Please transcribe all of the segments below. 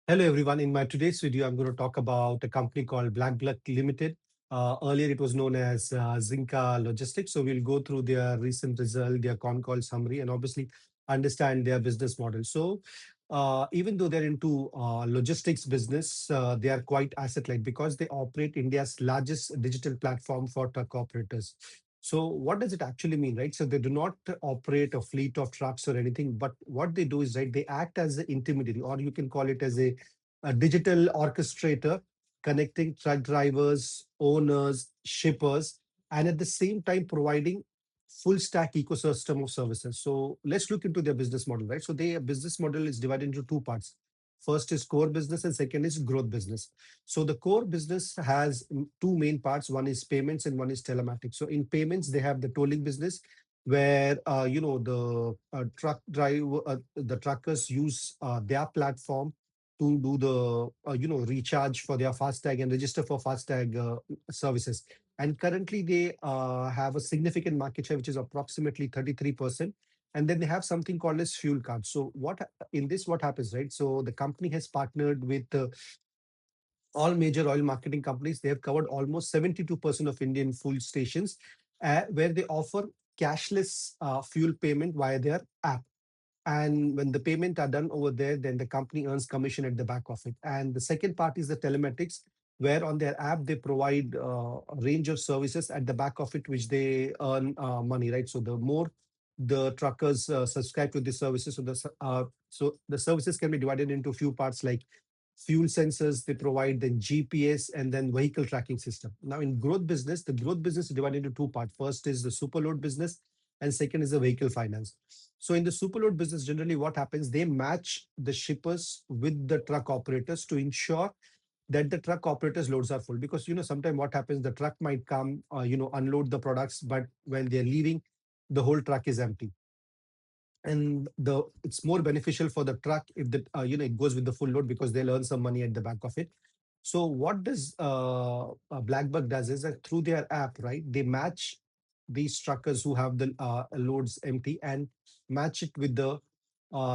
Hello everyone. In my today's video, I'm going to talk about a company called BlackBuck Limited. Earlier, it was known as Zinka Logistics. So we'll go through their recent result, their Concall summary, and obviously understand their business model. So even though they're into logistics business, they are quite asset light because they operate India's largest digital platform for truck operators. So what does it actually mean, right? So they do not operate a fleet of trucks or anything, but what they do is, right, they act as an intermediary, or you can call it as a digital orchestrator connecting truck drivers, owners, shippers, and at the same time providing full stack ecosystem of services. So let's look into their business model, right? So their business model is divided into two parts. First is core business and second is growth business. So the core business has two main parts. One is payments and one is telematics. So in payments, they have the tolling business where the truckers use their platform to do the recharge for their FASTag and register for FASTag services. And currently, they have a significant market share, which is approximately 33%. And then they have something called as fuel cards. So what happens, right? So the company has partnered with all major oil marketing companies. They have covered almost 72% of Indian fuel stations, where they offer cashless fuel payment via their app. And when the payment are done over there, then the company earns commission at the back of it. And the second part is the telematics, where on their app they provide a range of services at the back of it, which they earn money, right? So the more the truckers subscribe to the services, so the services can be divided into a few parts like fuel sensors they provide, then GPS, and then vehicle tracking system. Now, in growth business, the growth business is divided into two parts. First is the superload business, and second is the vehicle finance. So, in the superload business, generally what happens, they match the shippers with the truck operators to ensure that the truck operators' loads are full. Because sometimes what happens, the truck might come, unload the products, but when they're leaving, the whole truck is empty, and the it's more beneficial for the truck if it goes with the full load because they'll earn some money at the back of it. So what does BlackBuck does is that through their app, right, they match these truckers who have the loads empty and match it with the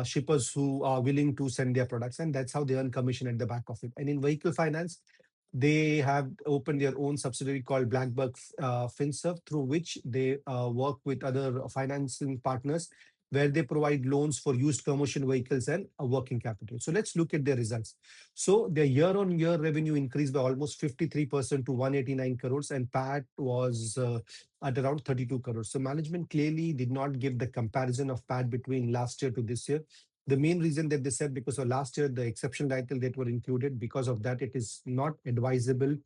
shippers who are willing to send their products, and that's how they earn commission at the back of it. And in vehicle finance, they have opened their own subsidiary called BlackBuck FinServ, through which they work with other financing partners where they provide loans for used commercial vehicles and a working capital. So let's look at their results. So their year-on-year revenue increased by almost 53% to 189 crores, and PAT was at around 32 crores. So management clearly did not give the comparison of PAT between last year to this year. The main reason that they said, because of last year the exceptional title that were included, because of that it is not advisable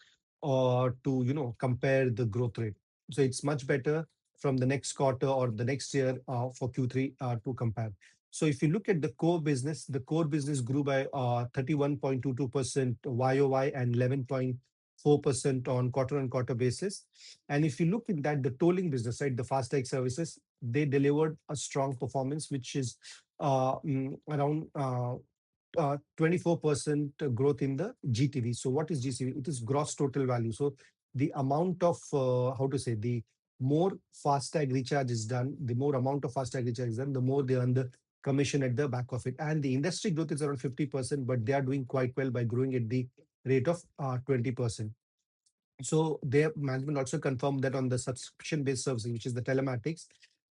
or to compare the growth rate. So it's much better from the next quarter or the next year for Q3 to compare. So if you look at the core business grew by 31.22% YOY and 11.4% on quarter-on-quarter basis. And if you look at that, the tolling business, right, the FASTag services, they delivered a strong performance, which is around 24% growth in the GTV. So what is GTV? It is gross total value. So the amount of how to say the more FASTag recharge is done, the more amount of FASTag recharge is done, the more they earn the commission at the back of it. And the industry growth is around 50%, but they are doing quite well by growing at the rate of 20%. So their management also confirmed that on the subscription-based servicing, which is the telematics,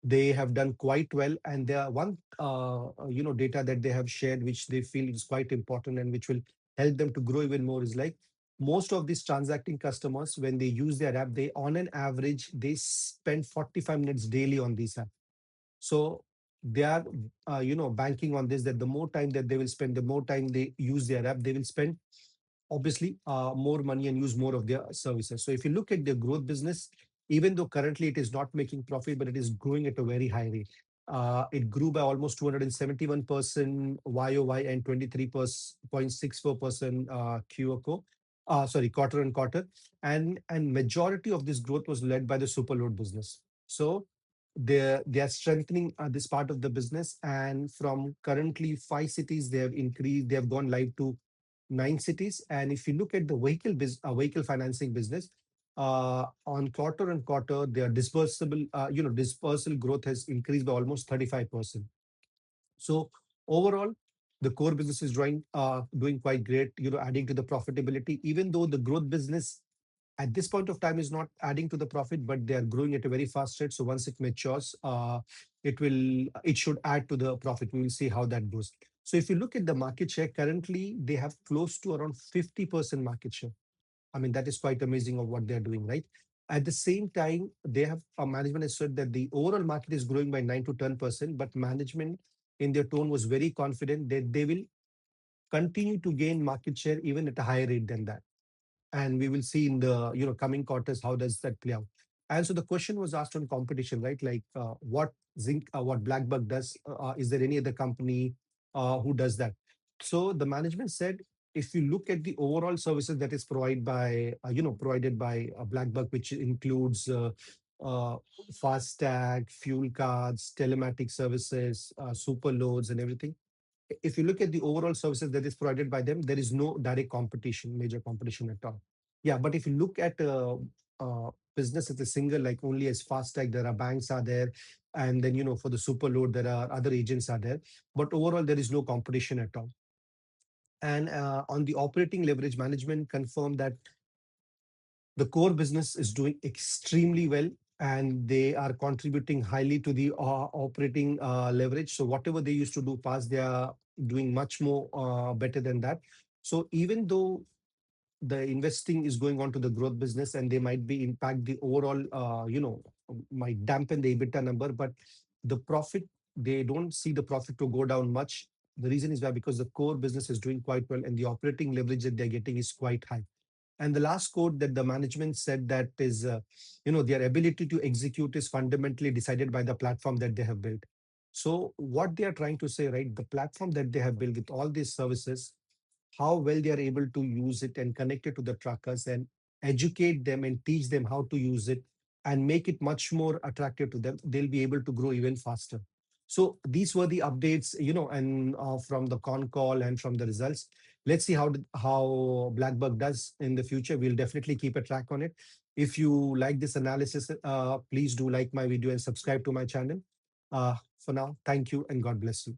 they have done quite well. And there are one data that they have shared, which they feel is quite important and which will help them to grow even more, is like most of these transacting customers, when they use their app, they on an average they spend 45 minutes daily on this app. So they are banking on this, that the more time that they will spend, the more time they use their app, they will spend obviously more money and use more of their services. So if you look at the growth business, even though currently it is not making profit, but it is growing at a very high rate. It grew by almost 271% YOY and 23.64% QOQ. Quarter on quarter, and majority of this growth was led by the superload business. So they are strengthening this part of the business, and from currently 5 cities, they have increased. They have gone live to 9 cities. And if you look at the vehicle financing business, on quarter on quarter, their dispersal growth has increased by almost 35%. So overall, The core business is doing quite great, adding to the profitability, even though the growth business at this point of time is not adding to the profit, but they are growing at a very fast rate. So once it matures, it should add to the profit. We will see how that goes. So if you look at the market share, currently they have close to around 50% market share. I mean, that is quite amazing of what they're doing, right? At the same time, they have management has said that the overall market is growing by 9 to 10%, but management in their tone was very confident that they will continue to gain market share even at a higher rate than that. And we will see in the coming quarters how does that play out. And so the question was asked on competition, right? Like what BlackBuck does. Is there any other company who does that? So the management said, if you look at the overall services that is provided by BlackBuck, which includes uh, FASTag, fuel cards, telematic services, Superloads, and everything. If you look at the overall services that is provided by them, there is no direct competition, major competition at all. Yeah, but if you look at business as a single, like only as FASTag, there are banks are there, and then for the super load, there are other agents are there. But overall, there is no competition at all. And on the operating leverage, management confirmed that the core business is doing extremely well, and they are contributing highly to the operating leverage. So whatever they used to do past, they are doing much more better than that. So even though the investing is going on to the growth business and they might be impact the overall, might dampen the EBITDA number, but the profit, they don't see the profit to go down much. The reason is why, because the core business is doing quite well and the operating leverage that they're getting is quite high. And the last quote that the management said, that is, their ability to execute is fundamentally decided by the platform that they have built. So what they are trying to say, right, the platform that they have built with all these services, how well they are able to use it and connect it to the truckers and educate them and teach them how to use it and make it much more attractive to them, they'll be able to grow even faster. So these were the updates, and from the con call and from the results. Let's see how BlackBuck does in the future. We'll definitely keep a track on it. If you like this analysis, please do like my video and subscribe to my channel. For now, thank you and God bless you.